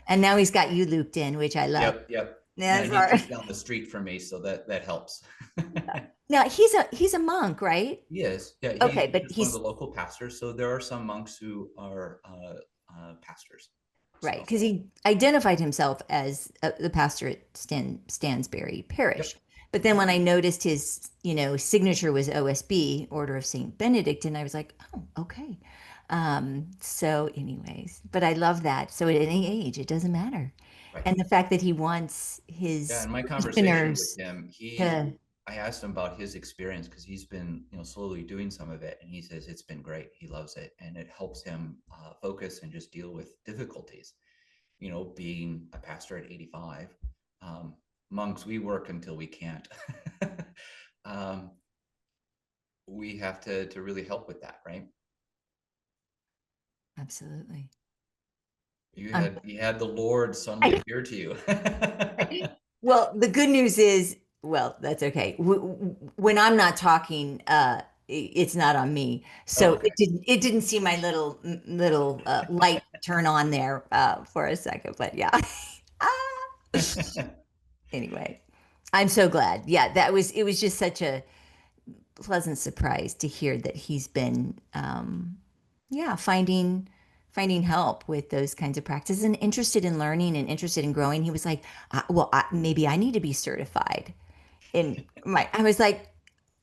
And now he's got you looped in, which I love. Yep. Yep. Yeah, That's and he's right. just down the street from me, so that helps. Now he's a monk, right? He is. Yeah, Okay, he's but just one of the he's local pastors. So there are some monks who are pastors. right, So because he identified himself as the pastor at Stansbury Parish. yep. But then Yep. when I noticed his, signature was OSB, Order of Saint Benedict, and I was like, oh, okay. So, anyways, but I love that. So at any age, it doesn't matter. Right. And the fact that he wants Yeah, his in my conversation with parishioners him, to, I asked him about his experience because he's been, slowly doing some of it, and he says it's been great. He loves it, and it helps him focus and just deal with difficulties. Being a pastor at 85, um, monks, we work until we can't. um, we have to really help with that, right? absolutely. Um, You had the Lord suddenly appear to you. Well, the good news is, well, that's okay. When I'm not talking, it's not on me. Oh, So okay. it didn't see my little light turn on there for a second, but yeah. Ah. Anyway, I'm so glad. Yeah, it was just such a pleasant surprise to hear that he's been yeah, finding help with those kinds of practices and interested in learning and interested in growing. He was like, well, maybe I need to be certified. And I was like,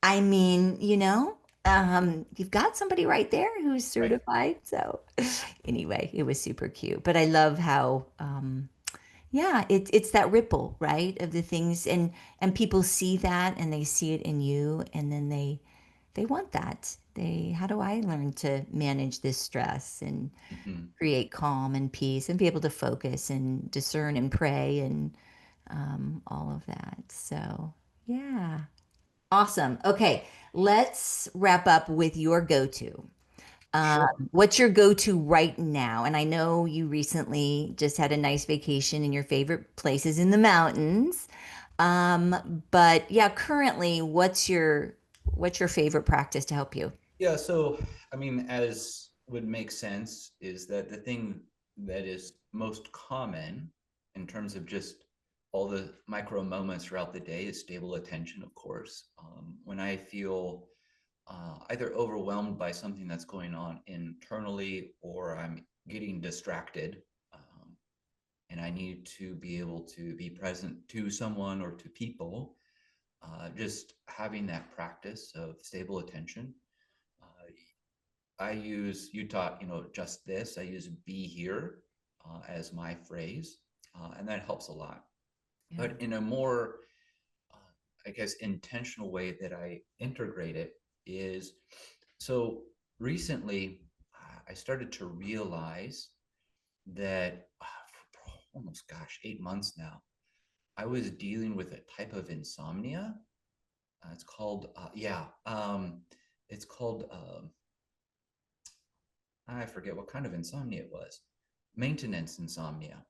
I mean, you've got somebody right there who's Right. certified. So anyway, it was super cute. But I love how, yeah, it's that ripple, right, of the things, and people see that and they see it in you, and then they want that. How do I learn to manage this stress and Mhm. create calm and peace and be able to focus and discern and pray and all of that. So, yeah. Awesome. Okay, let's wrap up with your go-to. Sure. What's your go-to right now? And I know you recently just had a nice vacation in your favorite places in the mountains. But yeah, currently, what's your favorite practice to help you? Yeah, so I mean, as would make sense, is that the thing that is most common in terms of just all the micro moments throughout the day is stable attention, of course. When I feel either overwhelmed by something that's going on internally or I'm getting distracted, and I need to be able to be present to someone or to people, just having that practice of stable attention. You taught, just this. I use be here as my phrase, and that helps a lot. Yeah. But in a more, I guess, intentional way that I integrate it is so recently I started to realize that for almost, gosh, 8 months now, I was dealing with a type of insomnia. It's called, it's called, I forget what kind of insomnia it was. Maintenance insomnia.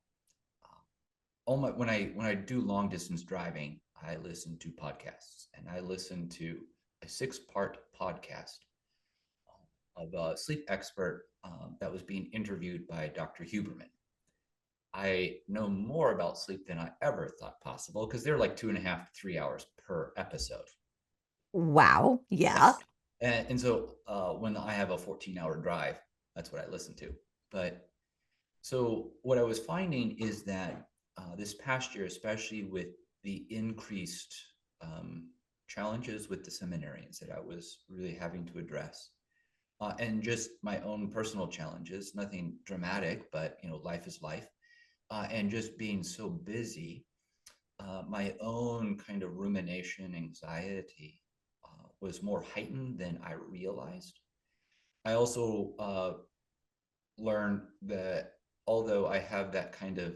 All my when I do long distance driving, I listen to podcasts, and I listen to a 6-part podcast of a sleep expert that was being interviewed by Dr. Huberman. I know more about sleep than I ever thought possible because they're like 2.5 to 3 hours per episode. Wow. Yeah. Yes. And so when I have a 14-hour drive, that's what I listen to. But so what I was finding is that this past year, especially with the increased um, challenges with the seminarians that I was really having to address, and just my own personal challenges, nothing dramatic, but life is life, and just being so busy, my own kind of rumination, anxiety was more heightened than I realized. I also learned that although I have that kind of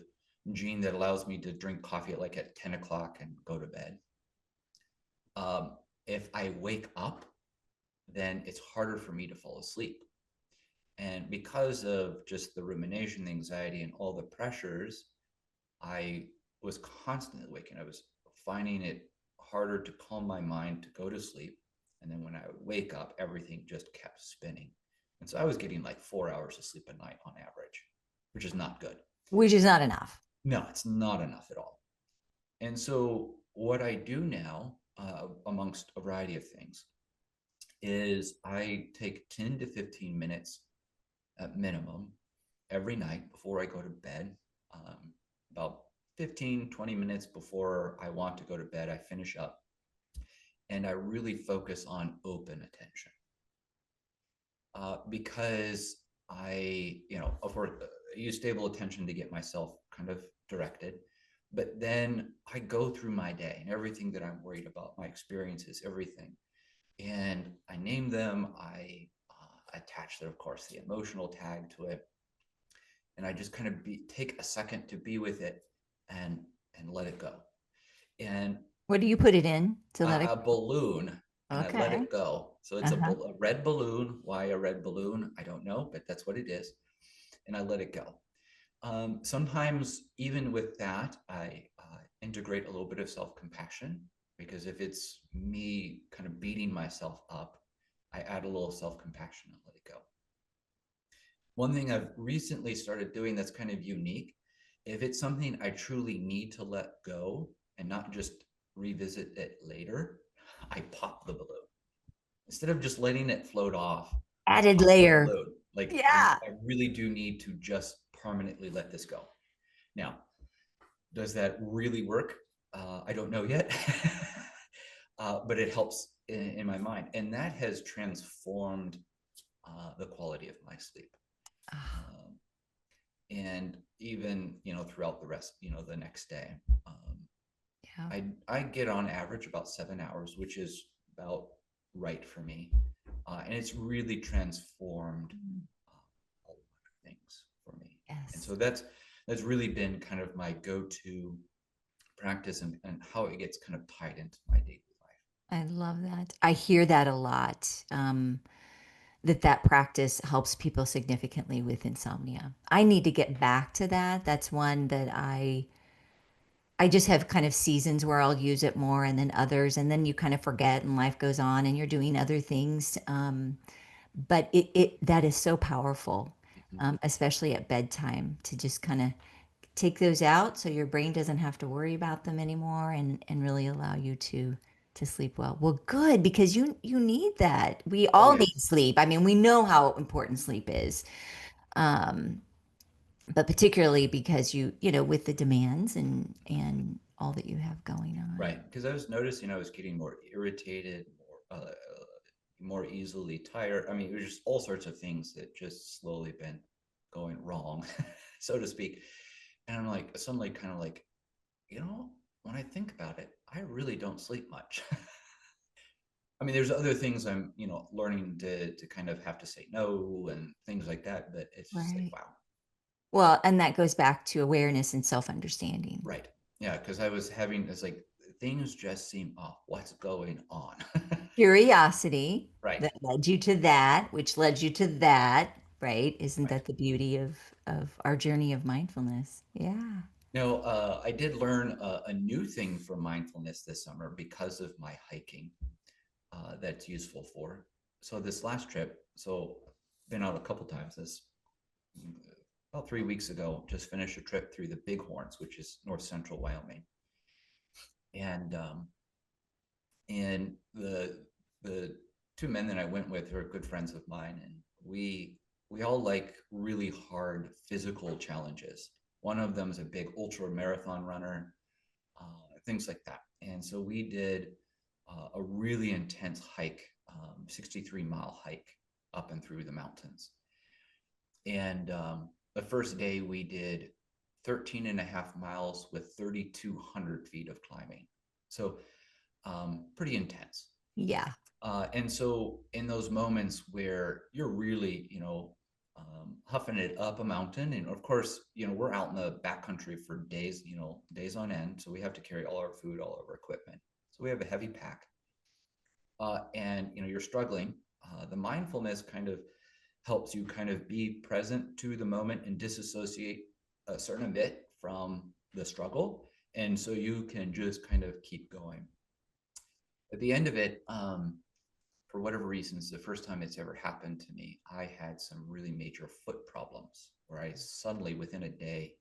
gene that allows me to drink coffee at 10 o'clock and go to bed, if I wake up, then it's harder for me to fall asleep. And because of just the rumination, the anxiety, and all the pressures, I was constantly waking. I was finding it harder to calm my mind to go to sleep. And then when I would wake up, everything just kept spinning. And so I was getting like 4 hours of sleep a night on average, which is not good. Which is not enough. No, it's not enough at all. And so what I do now, amongst a variety of things, is I take 10 to 15 minutes at minimum every night before I go to bed. About 15, 20 minutes before I want to go to bed, I finish up and I really focus on open attention. Because of course, I use stable attention to get myself kind of directed. But then I go through my day and everything that I'm worried about, my experiences, everything. And I name them. I attach, of course, the emotional tag to it. And I just kind of take a second to be with it and let it go. And What do you put it in to let it? a balloon, and I let Okay. it go. So it's Uh-huh. a red balloon. Why a red balloon? I don't know, but that's what it is. And I let it go. Sometimes, even with that, I integrate a little bit of self-compassion, because if it's me kind of beating myself up, I add a little self-compassion and let it go. One thing I've recently started doing that's kind of unique, if it's something I truly need to let go and not just revisit it later, I pop the balloon. Instead of just letting it float off, I Added pop the layer. balloon. Like Yeah. I really do need to just permanently let this go. Now, does that really work? I don't know yet, but it helps in my mind. And that has transformed the quality of my sleep. Ah, Um, and even, throughout the rest, the next day. Um, yeah. I get on average about 7 hours, which is about right for me. And it's really transformed Mm. a lot of things for me. And Yes. so that's really been kind of my go-to practice, and how it gets kind of tied into my daily life. I love that. I hear that a lot. That practice helps people significantly with insomnia. I need to get back to that. That's one that I just have kind of seasons where I'll use it more and then others, and then you kind of forget and life goes on and you're doing other things. But it that is so powerful, Mhm. especially at bedtime, to just kind of take those out so your brain doesn't have to worry about them anymore, and really allow you to sleep well. Well, good, because you need that. We Oh, all yeah. need sleep. I mean, we know how important sleep is. Um, but particularly because with the demands and all that you have going on. Right. Because I was noticing I was getting more irritated, more easily tired. I mean, it was just all sorts of things that just slowly been going wrong, so to speak. And I'm like, suddenly kind of like, when I think about it, I really don't sleep much. I mean, there's other things I'm, learning to kind of have to say no and things like that. But it's just like, Right. wow. Well, and that goes back to awareness and self-understanding. Right. Yeah. Because I was having, it's like, things just seem off. What's going on? Curiosity Right. that led you to that, which led you to that, right? Isn't Right. that the beauty of our journey of mindfulness? Yeah. Now, I did learn a new thing from mindfulness this summer because of my hiking, that's useful for. So this last trip, so been out a couple times. This about 3 weeks ago, just finished a trip through the Bighorns, which is north central Wyoming, and the two men that I went with are good friends of mine, and we all like really hard physical challenges. One of them is a big ultra marathon runner, things like that. And so we did a really intense hike, 63-mile hike up and through the mountains. And the first day we did 13 and a half miles with 3,200 feet of climbing. So pretty intense. Yeah. And so in those moments where you're really, huffing it up a mountain, and of course, we're out in the backcountry for days, days on end. So we have to carry all our food, all of our equipment. So we have a heavy pack, and you're struggling. The mindfulness kind of helps you kind of be present to the moment and disassociate a certain bit from the struggle. And so you can just kind of keep going. At the end of it, for whatever reasons, the first time it's ever happened to me, I had some really major foot problems where I suddenly, within a day,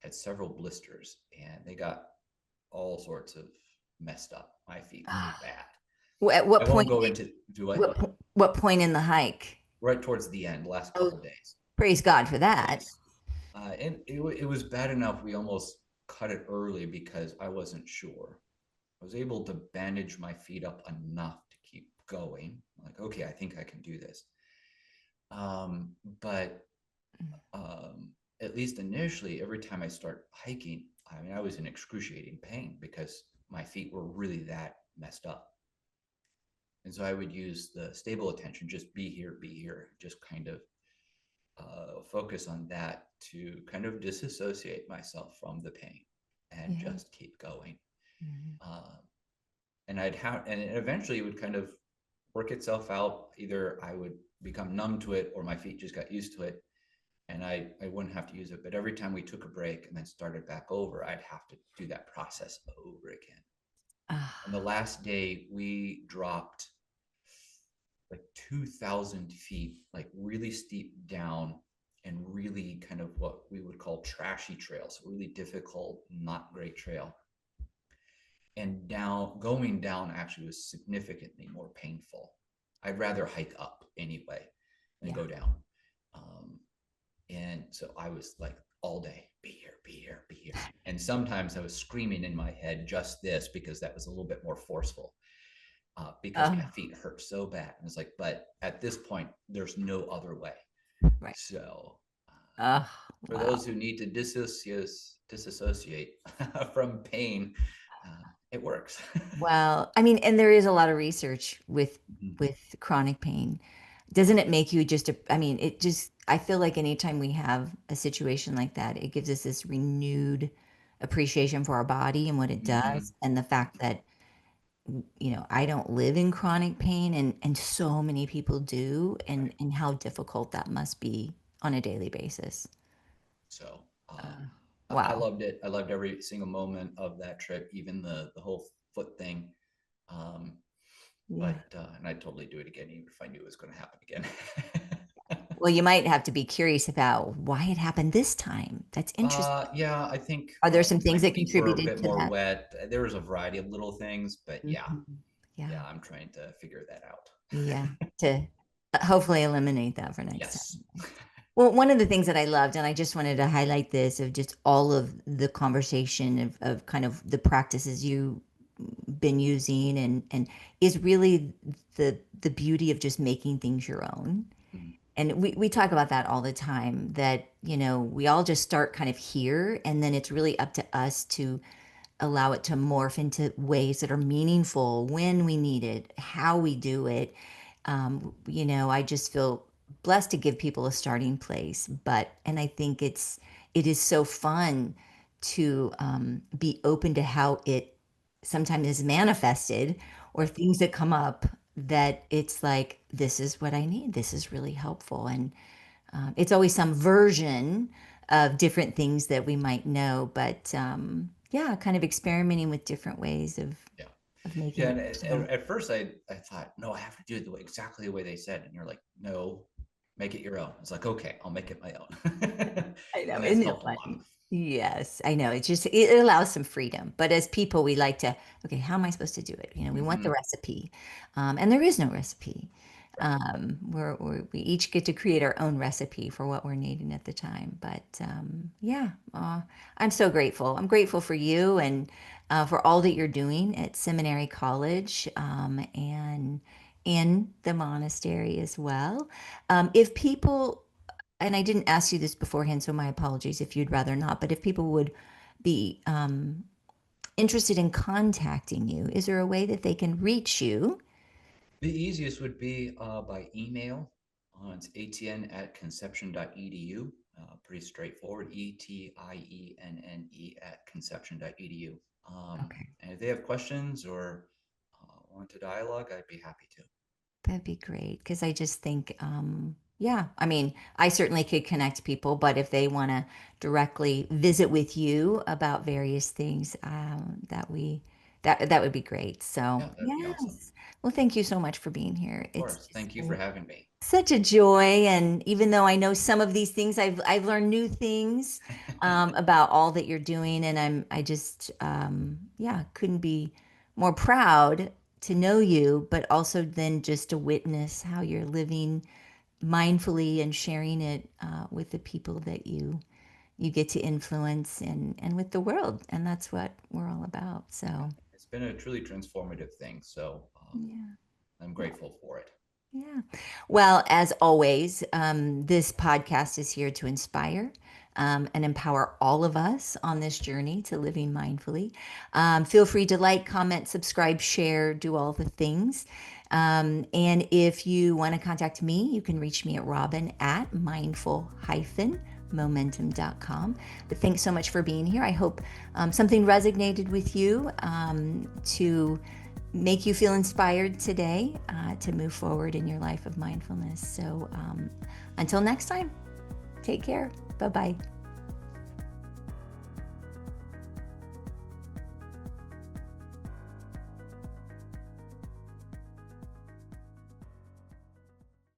had several blisters and they got all sorts of messed up. My feet really Ah. bad. At I what won't point? go into do it What point in the hike? right towards the end, last Oh, couple days. praise God for that. Yes. And it was bad enough we almost cut it early because I wasn't sure. I was able to bandage my feet up enough to keep going. Like, okay, I think I can do this. But at least initially, every time I start hiking, I mean, I was in excruciating pain because my feet were really that messed up. And so I would use the stable attention, just be here, just kind of focus on that to kind of disassociate myself from the pain and Yeah. just keep going. Mhm. Uh, and and eventually it would kind of work itself out. Either I would become numb to it or my feet just got used to it and I wouldn't have to use it. But every time we took a break and then started back over, I'd have to do that process over again. And the Ah, last day we dropped like 2,000 feet, like really steep down and really kind of what we would call trashy trails, really difficult, not great trail. And going down actually was significantly more painful. I'd rather hike up anyway than yeah. go down. Um, and so I was like all day, be here, be here, be here. And sometimes I was screaming in my head just this because that was a little bit more forceful because my Oh, feet hurt so bad. And it's like, but at this point, there's no other way. right. So Oh, for wow. those who need to disassociate from pain, it works. Well, I mean, and there is a lot of research with chronic pain. Doesn't it make you just, I mean, it just, I feel like anytime we have a situation like that, it gives us this renewed appreciation for our body and what it Mm-hmm. does, and the fact that, I don't live in chronic pain, and so many people do, Right. and how difficult that must be on a daily basis. So Uh, I wow. loved it. I loved every single moment of that trip, even the whole foot thing. Um, Yeah. but and I'd totally do it again, even if I knew it was going to happen again. Well, you might have to be curious about why it happened this time. That's interesting. Yeah, I think Are there some my things that feet were a contributed bit to more that? wet. There was a variety of little things, but Mhm. Yeah. yeah, I'm trying to figure that out. Yeah. To hopefully eliminate that for next Yes. time. Well, one of the things that I loved, and I just wanted to highlight this of just all of the conversation of kind of the practices you've been using, and is really the beauty of just making things your own. Mhm. And we talk about that all the time, that, we all just start kind of here, and then it's really up to us to allow it to morph into ways that are meaningful when we need it, how we do it. I just feel blessed to give people a starting place, and I think it is so fun to be open to how it sometimes is manifested, or Right. things that come up, that it's like, this is what I need. This is really helpful. And it's always some version of different things that we might know, but yeah, kind of experimenting with different ways Yeah. of Yeah. making it And personal. at first I thought, no, I have to do it exactly the way they said. And you're like, no, make it your own. It's like, okay, I'll make it my own. I know, And that's isn't it helped a lot. funny? Yes, I know. It allows some freedom, but as people, we like to, okay, how am I supposed to do it? We want the Hmm. recipe, and there is no recipe. Right. We each get to create our own recipe for what we're needing at the time. But yeah, I'm so grateful. I'm grateful for you, and for all that you're doing at Seminary College, and in the monastery as well. If people, and I didn't ask you this beforehand, so my apologies if you'd rather not, but if people would be interested in contacting you, is there a way that they can reach you? The easiest would be by email. It's Etienne at conception.edu. Pretty straightforward. Etienne at conception.edu. Okay. And if they have questions or want to dialogue, I'd be happy to. That'd be great, because I just think, Yeah. I mean, I certainly could connect people, but if they want to directly visit with you about various things, that would be great. So, Yeah, that'd be awesome. yes. Well, thank you so much for being here. Of It's course. just Thank you for been having me. such a joy, and even though I know some of these things, I've learned new things about all that you're doing, and I just yeah, couldn't be more proud to know you, but also then just to witness how you're living mindfully and sharing it with the people that you get to influence and with the world, and that's what we're all about. So It's been a truly transformative thing. So yeah. I'm grateful for it. Yeah. Well, as always, this podcast is here to inspire and empower all of us on this journey to living mindfully. Feel free to like, comment, subscribe, share, do all the things. And if you want to contact me, you can reach me at robin at mindful-momentum.com. But thanks so much for being here. I hope something resonated with you to make you feel inspired today to move forward in your life of mindfulness. So until next time, take care. Bye bye.